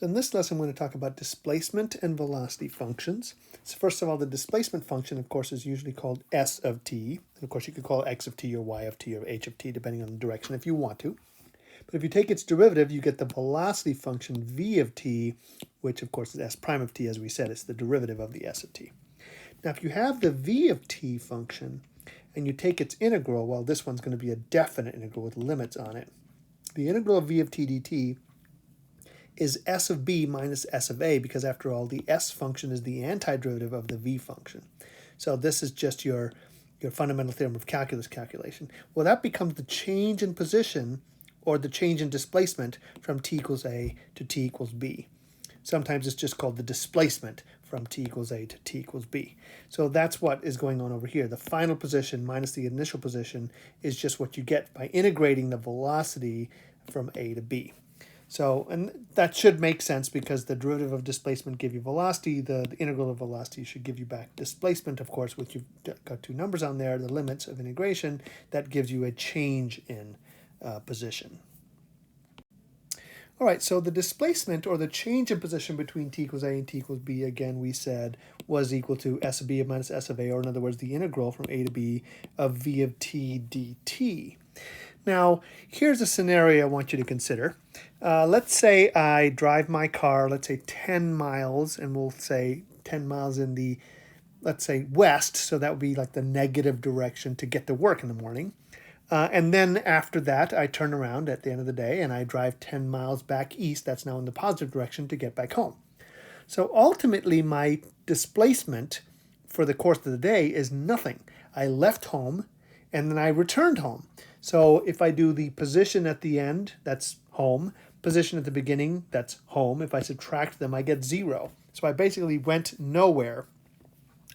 So in this lesson, I'm going to talk about displacement and velocity functions. So first of all, the displacement function, of course, is usually called s of t. And of course, you could call it x of t or y of t or h of t, depending on the direction if you want to. But if you take its derivative, you get the velocity function v of t, which of course is s prime of t, as we said. It's the derivative of the s of t. Now, if you have the v of t function and you take its integral, well, this one's going to be a definite integral with limits on it. The integral of v of t dt is s of b minus s of a, because after all, the s function is the antiderivative of the v function. So this is just your fundamental theorem of calculus calculation. Well, that becomes the change in position or the change in displacement from t equals a to t equals b. Sometimes it's just called the displacement from t equals a to t equals b. So that's what is going on over here. The final position minus the initial position is just what you get by integrating the velocity from a to b. So, and that should make sense because the derivative of displacement give you velocity. The integral of velocity should give you back displacement, of course, which you've got two numbers on there, the limits of integration. That gives you a change in position. All right, so the displacement or the change in position between t equals a and t equals b, again, we said was equal to s of b minus s of a, or in other words, the integral from a to b of v of t dt. Now, here's a scenario I want you to consider. Let's say I drive my car, let's say 10 miles, and we'll say 10 miles in the, let's say, west, so that would be like the negative direction to get to work in the morning. And then after that, I turn around at the end of the day and I drive 10 miles back east. That's now in the positive direction to get back home. So ultimately, my displacement for the course of the day is nothing. I left home and then I returned home. So if I do the position at the end, that's home. Position at the beginning, that's home. If I subtract them, I get 0. So I basically went nowhere.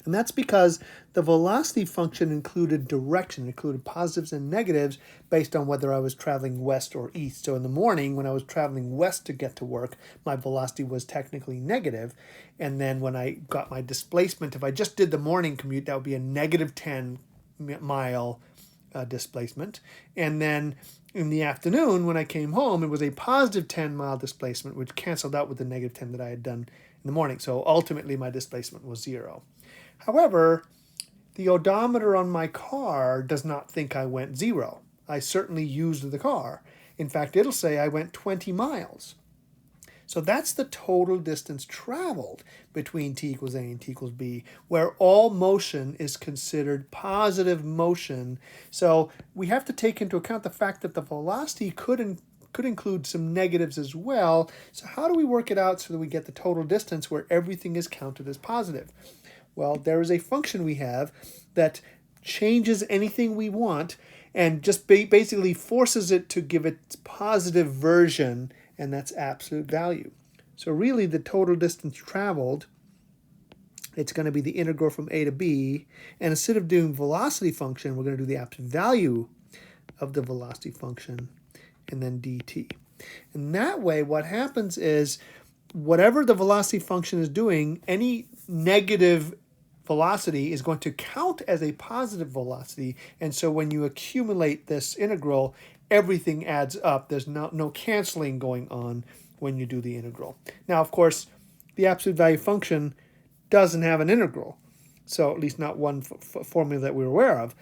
And that's because the velocity function included direction, included positives and negatives based on whether I was traveling west or east. So in the morning, when I was traveling west to get to work, my velocity was technically negative. And then when I got my displacement, if I just did the morning commute, that would be a negative 10 mile displacement. And then in the afternoon, when I came home, it was a positive 10 mile displacement, which canceled out with the negative 10 that I had done in the morning. So ultimately, my displacement was 0. However, the odometer on my car does not think I went 0. I certainly used the car. In fact, it'll say I went 20 miles. So that's the total distance traveled between t equals a and t equals b, where all motion is considered positive motion. So we have to take into account the fact that the velocity could include some negatives as well. So how do we work it out so that we get the total distance where everything is counted as positive? Well, there is a function we have that changes anything we want and just basically forces it to give its positive version, and that's absolute value. So really, the total distance traveled, it's going to be the integral from a to b, and instead of doing velocity function, we're going to do the absolute value of the velocity function, and then dt. And that way, what happens is, whatever the velocity function is doing, any negative velocity is going to count as a positive velocity, and so when you accumulate this integral, everything adds up. There's no canceling going on when you do the integral. Now, of course, the absolute value function doesn't have an integral, so at least not one formula that we're aware of.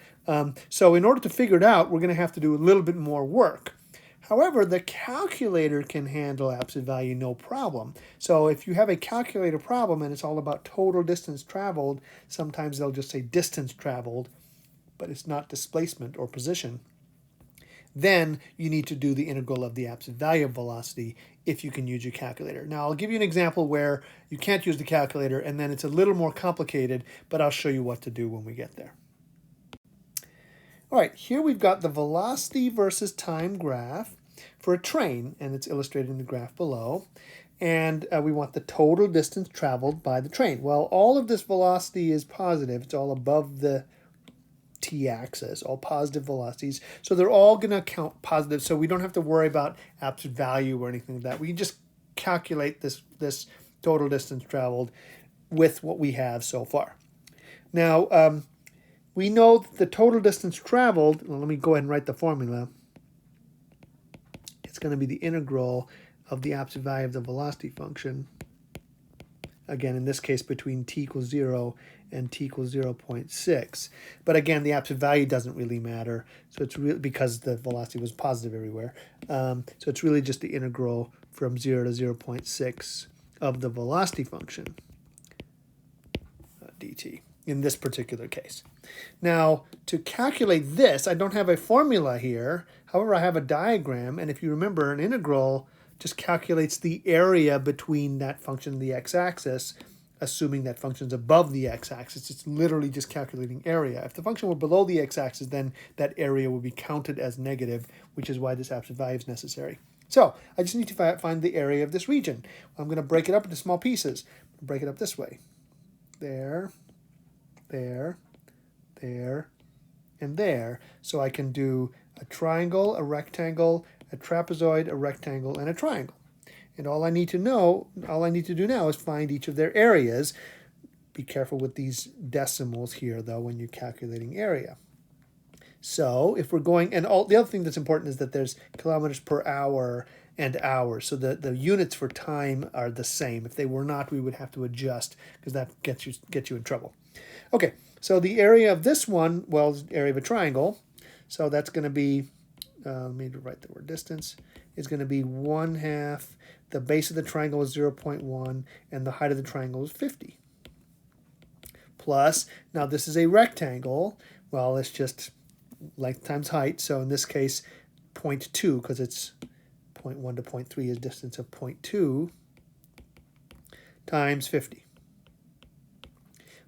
So in order to figure it out, we're going to have to do a little bit more work. However, the calculator can handle absolute value no problem. So if you have a calculator problem and it's all about total distance traveled, sometimes they'll just say distance traveled, but it's not displacement or position. Then you need to do the integral of the absolute value of velocity if you can use your calculator. Now, I'll give you an example where you can't use the calculator, and then it's a little more complicated, but I'll show you what to do when we get there. All right, here we've got the velocity versus time graph for a train, and it's illustrated in the graph below. And we want the total distance traveled by the train. Well, all of this velocity is positive. It's all above the t-axis, all positive velocities. So they're all going to count positive, so we don't have to worry about absolute value or anything like that. We can just calculate this total distance traveled with what we have so far. Now, we know that the total distance traveled, well, let me go ahead and write the formula. It's going to be the integral of the absolute value of the velocity function. Again, in this case, between t equals 0 and t equals 0.6. But again, the absolute value doesn't really matter. So it's really because the velocity was positive everywhere. So it's really just the integral from 0 to 0.6 of the velocity function, dt, in this particular case. Now, to calculate this, I don't have a formula here. However, I have a diagram. And if you remember, an integral just calculates the area between that function and the x-axis, assuming that function is above the x-axis. It's literally just calculating area. If the function were below the x-axis, then that area would be counted as negative, which is why this absolute value is necessary. So I just need to find the area of this region. I'm going to break it up into small pieces. Break it up this way. There, there, there, and there. So I can do a triangle, a rectangle, a trapezoid, a rectangle, and a triangle. And all I need to do now is find each of their areas. Be careful with these decimals here, though, when you're calculating area. So if we're going, and the other thing that's important is that there's kilometers per hour and hours. So the units for time are the same. If they were not, we would have to adjust because that gets you in trouble. Okay, so the area of this one, well, is the area of a triangle. So that's going to be, let me write the word distance, is going to be 1/2. The base of the triangle is 0.1, and the height of the triangle is 50. Plus, now this is a rectangle. Well, it's just length times height. So in this case, 0.2, because it's 0.1 to 0.3 is distance of 0.2 times 50.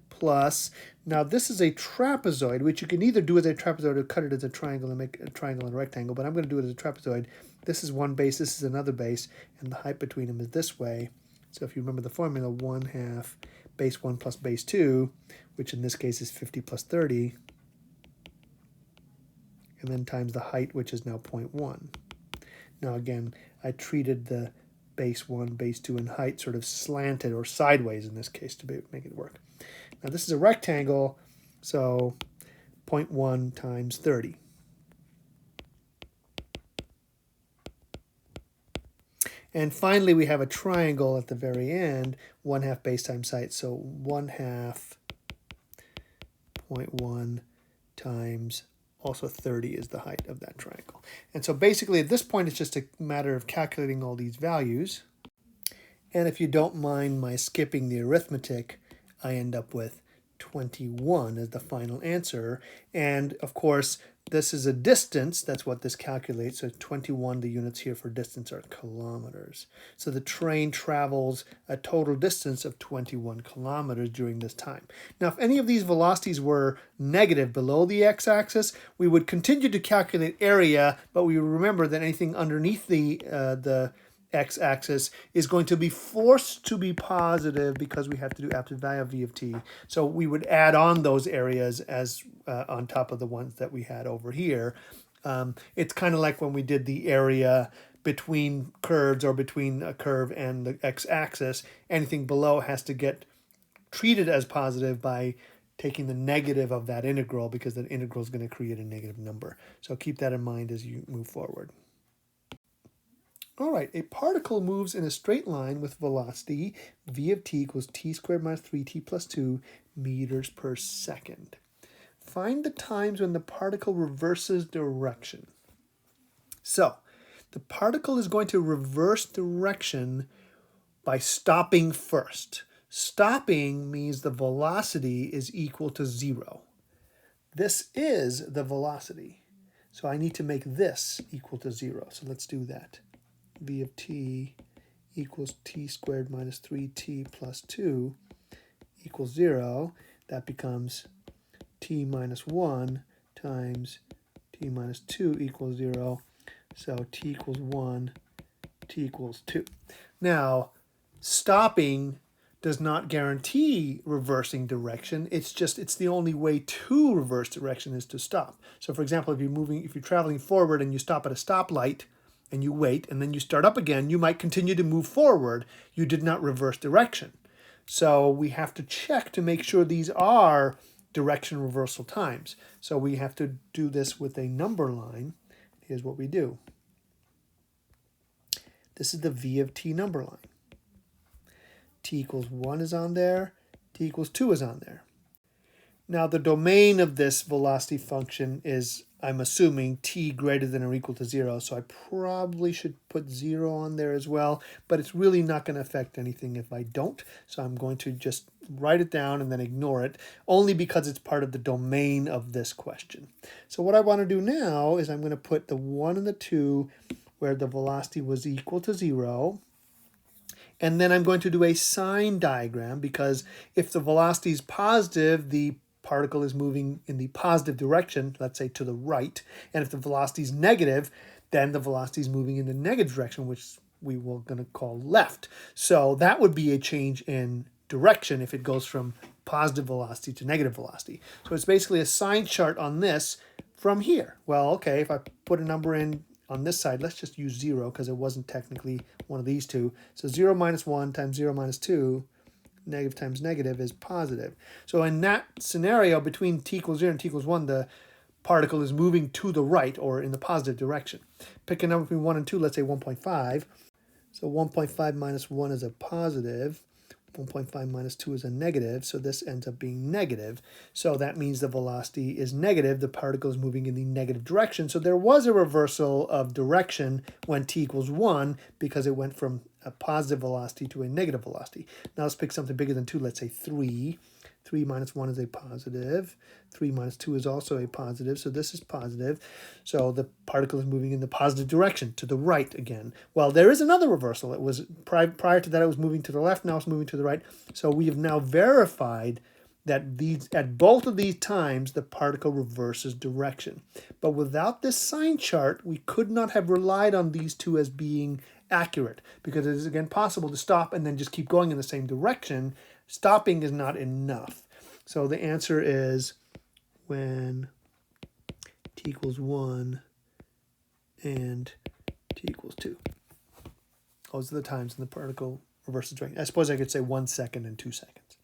Plus, now this is a trapezoid, which you can either do as a trapezoid or cut it as a triangle and make a triangle and a rectangle, but I'm going to do it as a trapezoid. This is one base, this is another base, and the height between them is this way. So if you remember the formula, 1/2 base 1 plus base 2, which in this case is 50 plus 30, and then times the height, which is now 0.1. Now again, I treated the base 1, base 2, and height sort of slanted or sideways in this case to make it work. Now this is a rectangle, so 0.1 times 30. And finally, we have a triangle at the very end, 1/2 base times height, so 1/2 0.1 times also 30 is the height of that triangle. And so basically at this point, it's just a matter of calculating all these values. And if you don't mind my skipping the arithmetic, I end up with 21 as the final answer. And of course, this is a distance. That's what this calculates. So 21, the units here for distance are kilometers. So the train travels a total distance of 21 kilometers during this time. Now, if any of these velocities were negative below the x-axis, we would continue to calculate area, but we would remember that anything underneath the x-axis is going to be forced to be positive because we have to do absolute value of v of t. So we would add on those areas as on top of the ones that we had over here. It's kind of like when we did the area between curves or between a curve and the x-axis. Anything below has to get treated as positive by taking the negative of that integral because that integral is going to create a negative number. So keep that in mind as you move forward. All right, a particle moves in a straight line with velocity v of t equals t squared minus 3t plus 2 meters per second. Find the times when the particle reverses direction. So, the particle is going to reverse direction by stopping first. Stopping means the velocity is equal to 0. This is the velocity. So I need to make this equal to 0. So let's do that. V of t equals t squared minus 3t plus 2 equals 0. That becomes t minus 1 times t minus 2 equals 0. So t equals 1, t equals 2. Now, stopping does not guarantee reversing direction. It's the only way to reverse direction is to stop. So for example, if you're traveling forward and you stop at a stoplight, and you wait, and then you start up again, you might continue to move forward. You did not reverse direction. So we have to check to make sure these are direction reversal times. So we have to do this with a number line. Here's what we do. This is the v of t number line. T equals 1 is on there. T equals 2 is on there. Now the domain of this velocity function is, I'm assuming, t greater than or equal to 0, so I probably should put 0 on there as well, but it's really not going to affect anything if I don't, so I'm going to just write it down and then ignore it, only because it's part of the domain of this question. So what I want to do now is I'm going to put the 1 and the 2 where the velocity was equal to 0, and then I'm going to do a sign diagram, because if the velocity is positive, the particle is moving in the positive direction, let's say to the right, and if the velocity is negative, then the velocity is moving in the negative direction, which we were going to call left. So that would be a change in direction if it goes from positive velocity to negative velocity. So it's basically a sign chart on this from here. Well, okay, if I put a number in on this side, let's just use 0 because it wasn't technically one of these two. So 0 minus 1 times 0 minus 2, negative times negative is positive. So in that scenario, between t equals 0 and t equals 1, the particle is moving to the right or in the positive direction. Pick a number between 1 and 2, let's say 1.5. So 1.5 minus 1 is a positive. 1.5 minus 2 is a negative, so this ends up being negative. So that means the velocity is negative. The particle is moving in the negative direction. So there was a reversal of direction when t equals 1 because it went from a positive velocity to a negative velocity. Now let's pick something bigger than 2. Let's say 3. 3 minus 1 is a positive. 3 minus 2 is also a positive, so this is positive. So the particle is moving in the positive direction, to the right again. Well, there is another reversal. It was prior to that, it was moving to the left, now it's moving to the right. So we have now verified that at both of these times, the particle reverses direction. But without this sign chart, we could not have relied on these two as being accurate, because it is, again, possible to stop and then just keep going in the same direction. Stopping is not enough. So the answer is when t equals 1 and t equals 2. Those are the times when the particle reverses direction. I suppose I could say 1 second and 2 seconds.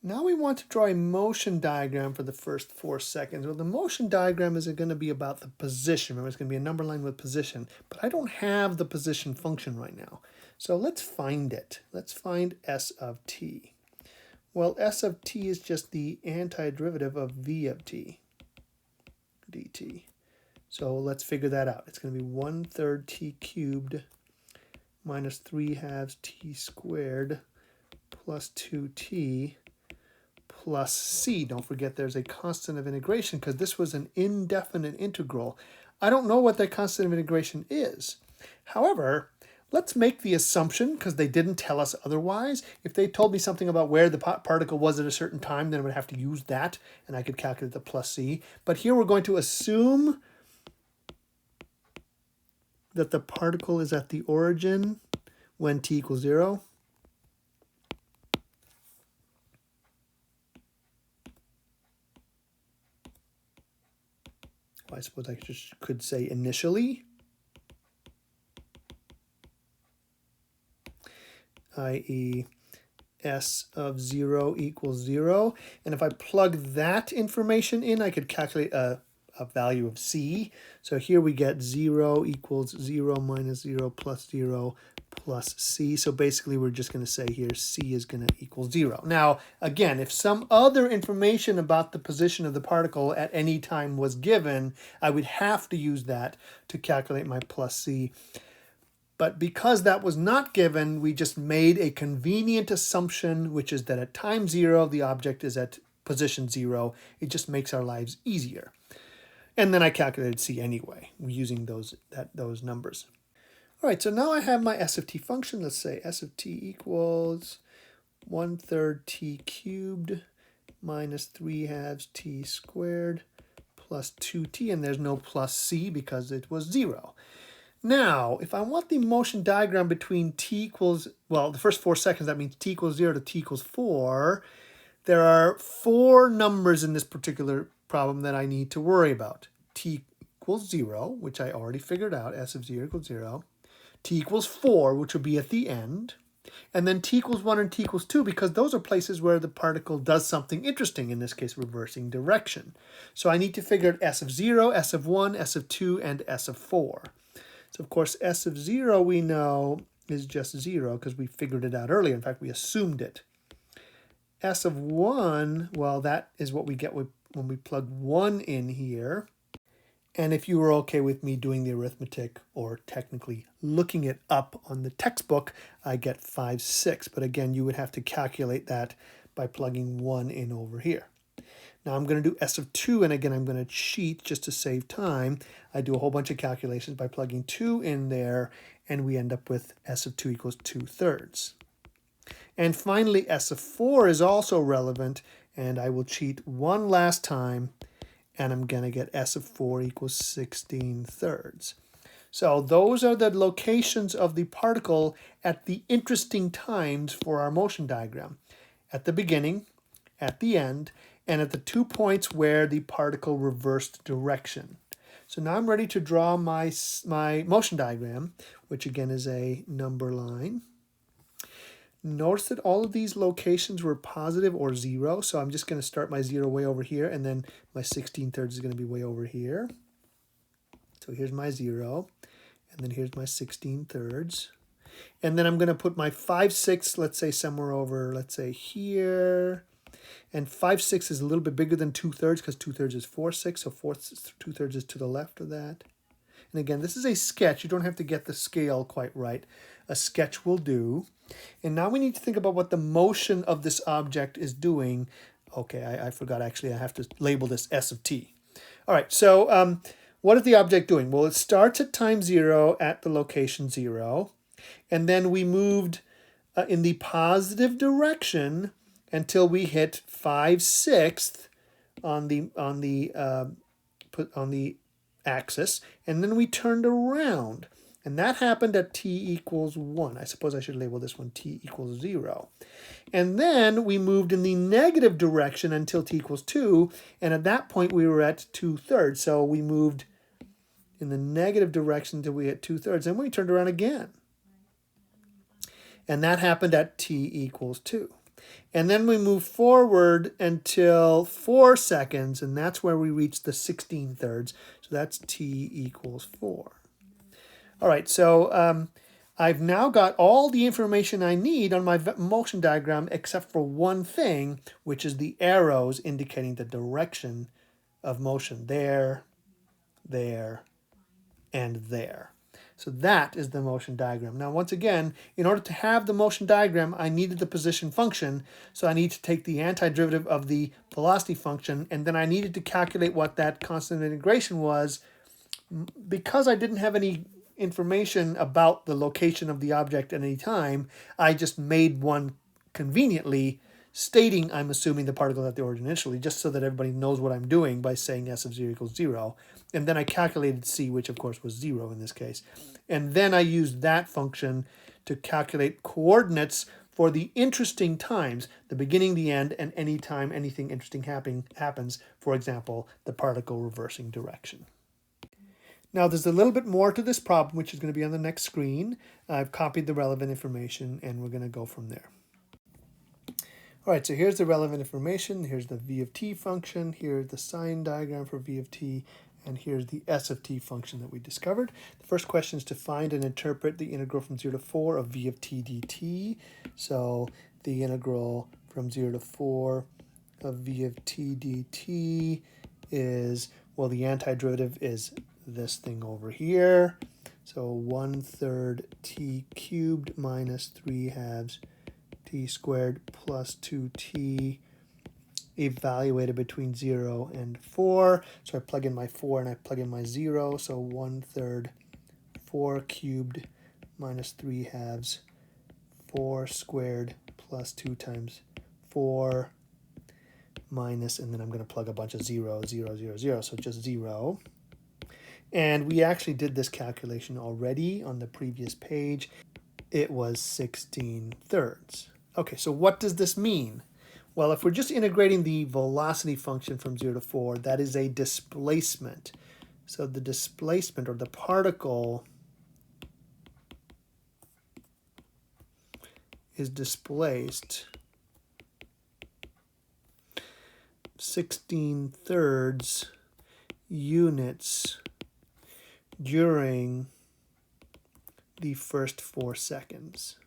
Now we want to draw a motion diagram for the first 4 seconds. Well, the motion diagram is going to be about the position. Remember, it's going to be a number line with position. But I don't have the position function right now. So let's find it. Let's find s of t. Well, s of t is just the antiderivative of v of t, dt. So let's figure that out. It's going to be 1/3 t cubed minus 3/2 t squared plus 2t plus c. Don't forget there's a constant of integration because this was an indefinite integral. I don't know what that constant of integration is. However, let's make the assumption, because they didn't tell us otherwise. If they told me something about where the particle was at a certain time, then I would have to use that, and I could calculate the plus c. But here we're going to assume that the particle is at the origin when t equals 0. Well, I suppose I just could say initially, i.e. s of 0 equals 0. And if I plug that information in, I could calculate a value of c. So here we get 0 equals 0 minus 0 plus 0 plus c. So basically we're just going to say here c is going to equal 0. Now, again, if some other information about the position of the particle at any time was given, I would have to use that to calculate my plus c. But because that was not given, we just made a convenient assumption, which is that at time 0, the object is at position 0. It just makes our lives easier. And then I calculated c anyway, using those numbers. All right, so now I have my s of t function. Let's say s of t equals 1/3 t cubed minus 3/2 t squared plus 2t, and there's no plus c because it was 0. Now, if I want the motion diagram between t equals, well, the first 4 seconds, that means t equals 0 to t equals 4, there are 4 numbers in this particular problem that I need to worry about. T equals 0, which I already figured out, s of 0 equals 0. T equals 4, which will be at the end. And then t equals 1 and t equals 2, because those are places where the particle does something interesting, in this case, reversing direction. So I need to figure out s of 0, s of 1, s of 2, and s of 4. So, of course, s of 0 we know is just 0 because we figured it out earlier. In fact, we assumed it. S of 1, well, that is what we get when we plug 1 in here. And if you were okay with me doing the arithmetic, or technically looking it up on the textbook, I get 5, 6. But again, you would have to calculate that by plugging 1 in over here. Now I'm going to do S of 2, and again, I'm going to cheat just to save time. I do a whole bunch of calculations by plugging 2 in there, and we end up with S of 2 equals 2/3. And finally, S of 4 is also relevant, and I will cheat one last time, and I'm going to get S of 4 equals 16/3. So those are the locations of the particle at the interesting times for our motion diagram. At the beginning, at the end, and at the 2 points where the particle reversed direction. So now I'm ready to draw my motion diagram, which again is a number line. Notice that all of these locations were positive or 0, so I'm just going to start my 0 way over here, and then my 16/3 is going to be way over here. So here's my 0, and then here's my 16/3. And then I'm going to put my 5, 6, let's say somewhere over, let's say here. And 5, 6 is a little bit bigger than 2/3 because 2/3 is 4, 6, so 2/3 is to the left of that. And again, this is a sketch. You don't have to get the scale quite right. A sketch will do. And now we need to think about what the motion of this object is doing. Okay, I forgot actually. I have to label this S of t. All right, so what is the object doing? Well, it starts at time 0 at the location 0. And then we moved in the positive direction until we hit 5, 6 on the axis, and then we turned around, and that happened at t equals 1. I suppose I should label this one t equals 0. And then we moved in the negative direction until t equals 2, and at that point we were at 2/3. So we moved in the negative direction until we hit 2/3, and we turned around again. And that happened at t equals 2. And then we move forward until 4 seconds, and that's where we reach the 16/3. So that's t equals 4. All right, so I've now got all the information I need on my motion diagram except for one thing, which is the arrows indicating the direction of motion. There, there, and there. So that is the motion diagram. Now, once again, in order to have the motion diagram, I needed the position function. So I need to take the antiderivative of the velocity function, and then I needed to calculate what that constant integration was. Because I didn't have any information about the location of the object at any time, I just made one conveniently stating I'm assuming the particle at the origin initially, just so that everybody knows what I'm doing by saying S of 0 equals 0. And then I calculated C, which of course was 0 in this case. And then I used that function to calculate coordinates for the interesting times, the beginning, the end, and any time anything interesting happens, for example, the particle reversing direction. Now there's a little bit more to this problem, which is going to be on the next screen. I've copied the relevant information, and we're going to go from there. All right, so here's the relevant information. Here's the v of t function. Here's the sign diagram for v of t. And here's the s of t function that we discovered. The first question is to find and interpret the integral from 0 to 4 of v of t dt. So the integral from 0 to 4 of v of t dt is, well, the antiderivative is this thing over here. So 1/3 t cubed minus 3/2 t squared plus 2t evaluated between 0 and 4. So I plug in my 4 and I plug in my 0. So 1/3 4 cubed minus 3/2 4 squared plus 2 times 4 minus, and then I'm going to plug a bunch of 0, 0, 0, 0. So just 0. And we actually did this calculation already on the previous page. It was 16/3. Okay, so what does this mean? Well, if we're just integrating the velocity function from 0 to 4, that is a displacement. So the displacement, or the particle, is displaced 16/3 units during the first 4 seconds.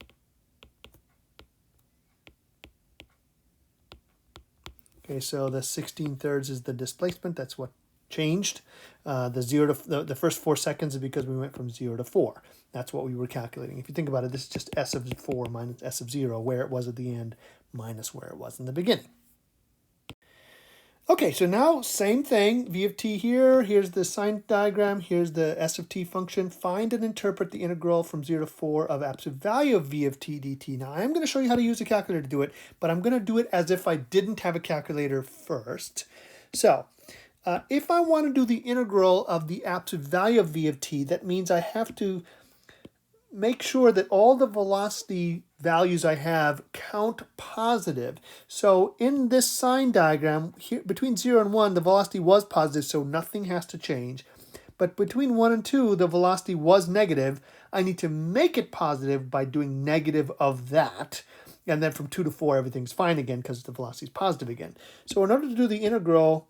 Okay, so the 16/3 is the displacement. That's what changed. The first 4 seconds is because we went from 0 to 4. That's what we were calculating. If you think about it, this is just S of 4 minus S of 0, where it was at the end minus where it was in the beginning. Okay, so now same thing, v of t here, here's the sine diagram, here's the s of t function. Find and interpret the integral from 0 to 4 of absolute value of v of t dt. Now, I am going to show you how to use a calculator to do it, but I'm going to do it as if I didn't have a calculator first. So, if I want to do the integral of the absolute value of v of t, that means I have to make sure that all the velocity values I have count positive. So in this sine diagram, here, between 0 and 1, the velocity was positive, so nothing has to change. But between 1 and 2, the velocity was negative. I need to make it positive by doing negative of that. And then from 2 to 4, everything's fine again because the velocity is positive again. So in order to do the integral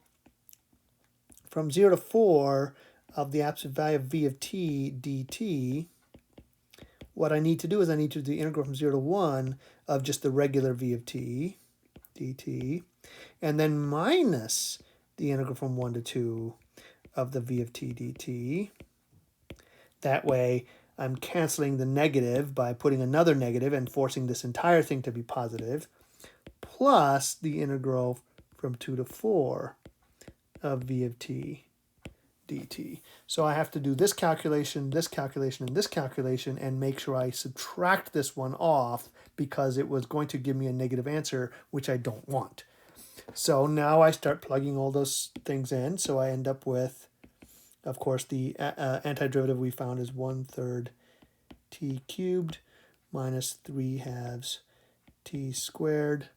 from 0 to 4 of the absolute value of v of t dt, what I need to do is I need to do the integral from 0 to 1 of just the regular v of t dt, and then minus the integral from 1 to 2 of the v of t dt. That way, I'm canceling the negative by putting another negative and forcing this entire thing to be positive, plus the integral from 2 to 4 of v of t dt. So I have to do this calculation, and this calculation, and make sure I subtract this one off because it was going to give me a negative answer, which I don't want. So now I start plugging all those things in. So I end up with, of course, the antiderivative we found is 1/3 t cubed minus 3/2 t squared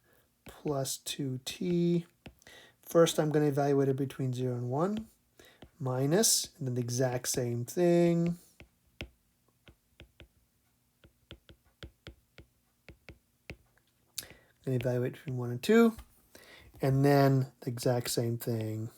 plus 2t. First, I'm going to evaluate it between 0 and 1. Minus, and then the exact same thing. And evaluate between 1 and 2. And then the exact same thing.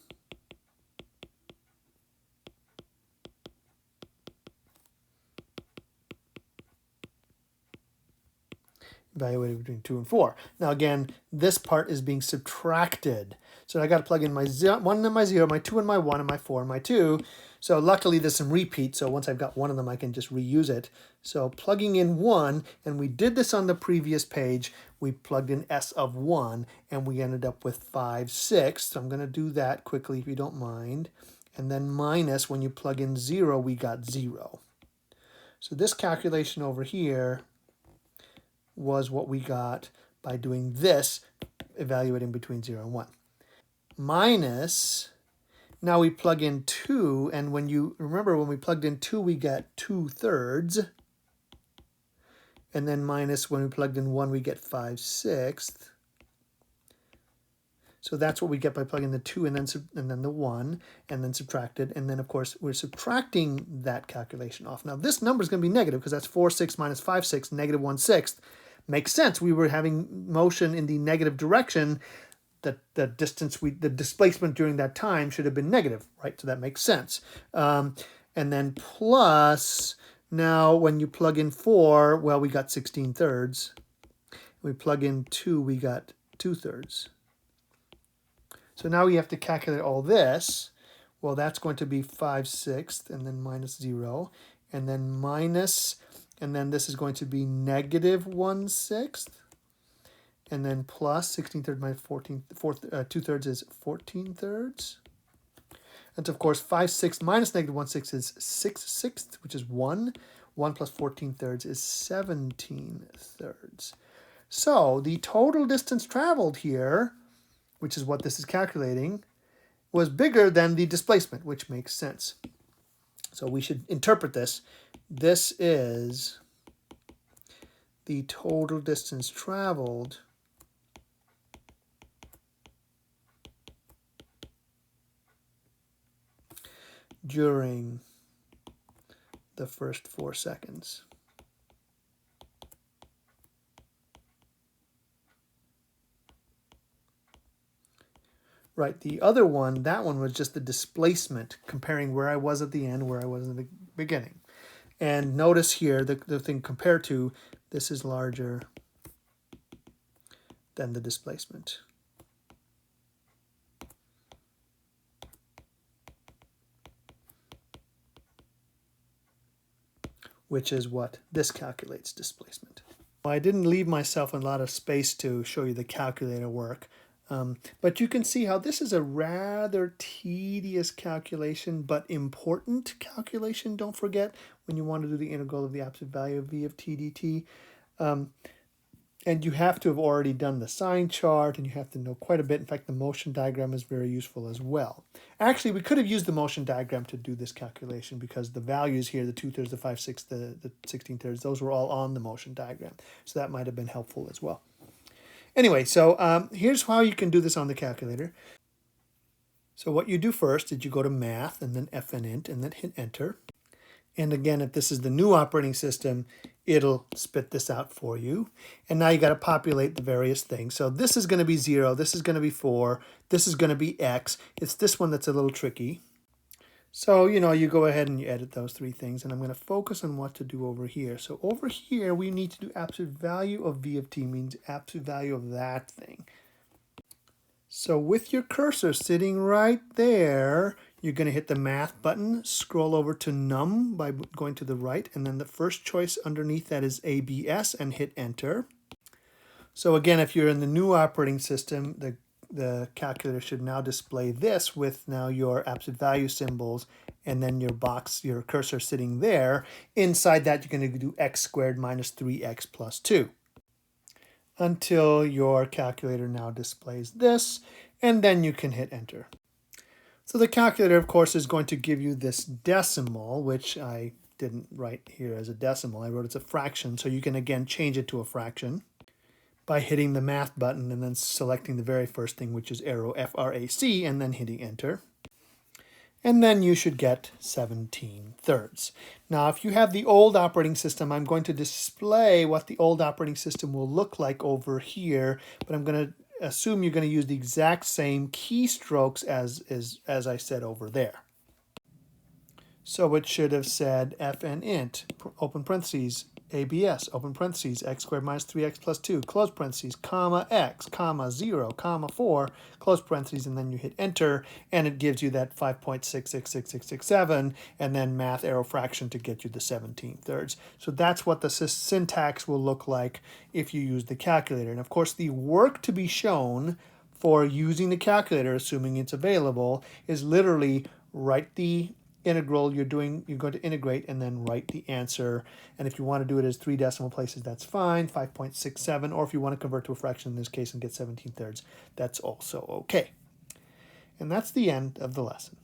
Evaluated between 2 and 4. Now again, this part is being subtracted. So I got to plug in my 1 and my 0, my 2 and my 1, and my 4 and my 2. So luckily there's some repeat, so once I've got one of them I can just reuse it. So plugging in 1, and we did this on the previous page, we plugged in s of 1, and we ended up with 5/6. So I'm going to do that quickly if you don't mind. And then minus, when you plug in 0, we got 0. So this calculation over here was what we got by doing this, evaluating between 0 and 1. Minus, now we plug in 2, and when you remember when we plugged in 2, we get 2/3. And then minus, when we plugged in 1, we get 5/6. So that's what we get by plugging the 2 and then the 1, and then subtracted. And then, of course, we're subtracting that calculation off. Now, this number is going to be negative because that's 4/6 minus 5/6, negative 1/6. Makes sense. We were having motion in the negative direction. The displacement during that time should have been negative, right? So that makes sense. And then plus, now when you plug in 4, well, we got 16/3. We plug in 2, we got 2/3. So now we have to calculate all this. Well, that's going to be 5/6 and then minus 0, and then minus, and then this is going to be negative 1/6, and then plus 16/3 minus 2/3 is 14/3. And so, of course, 5/6 minus negative 1/6 is 6/6, which is 1. 1 plus 14/3 is 17/3. So the total distance traveled here, which is what this is calculating, was bigger than the displacement, which makes sense. So we should interpret this. This is the total distance traveled during the first 4 seconds. Right, the other one, that one was just the displacement, comparing where I was at the end, where I was in the beginning. And notice here the thing compared to this is larger than the displacement. Which is what this calculates displacement. I didn't leave myself a lot of space to show you the calculator work, but you can see how this is a rather tedious calculation, but important calculation. Don't forget when you want to do the integral of the absolute value of v of t dt. And you have to have already done the sign chart, and you have to know quite a bit. In fact, the motion diagram is very useful as well. Actually, we could have used the motion diagram to do this calculation because the values here, the 2/3, the 5/6, the 16/3, those were all on the motion diagram. So that might have been helpful as well. Anyway, so here's how you can do this on the calculator. So what you do first is you go to Math and then FNInt and then hit Enter. And again, if this is the new operating system, it'll spit this out for you. And now you got to populate the various things. So this is going to be 0, this is going to be 4, this is going to be x. It's this one that's a little tricky. So, you go ahead and you edit those three things. And I'm going to focus on what to do over here. So over here, we need to do absolute value of v of t, means absolute value of that thing. So with your cursor sitting right there, you're going to hit the Math button, scroll over to num by going to the right, and then the first choice underneath that is ABS, and hit Enter. So again, if you're in the new operating system, the calculator should now display this with now your absolute value symbols, and then your cursor sitting there. Inside that, you're going to do x squared minus 3x plus 2. Until your calculator now displays this, and then you can hit Enter. So the calculator, of course, is going to give you this decimal, which I didn't write here as a decimal. I wrote it's a fraction, so you can again change it to a fraction by hitting the Math button and then selecting the very first thing, which is arrow FRAC, and then hitting Enter. And then you should get 17/3. Now, if you have the old operating system, I'm going to display what the old operating system will look like over here, but I'm going to assume you're going to use the exact same keystrokes as I said over there. So it should have said FNInt, open parentheses, ABS, open parentheses, x squared minus 3x plus 2, close parentheses, comma x, comma 0, comma 4, close parentheses, and then you hit Enter, and it gives you that 5.666667, and then math arrow fraction to get you the 17/3. So that's what the syntax will look like if you use the calculator. And of course, the work to be shown for using the calculator, assuming it's available, is literally write the integral you're going to integrate and then write the answer. And if you want to do it as 3 decimal places, that's fine, 5.67, or if you want to convert to a fraction in this case and get 17/3, that's also okay. And that's the end of the lesson.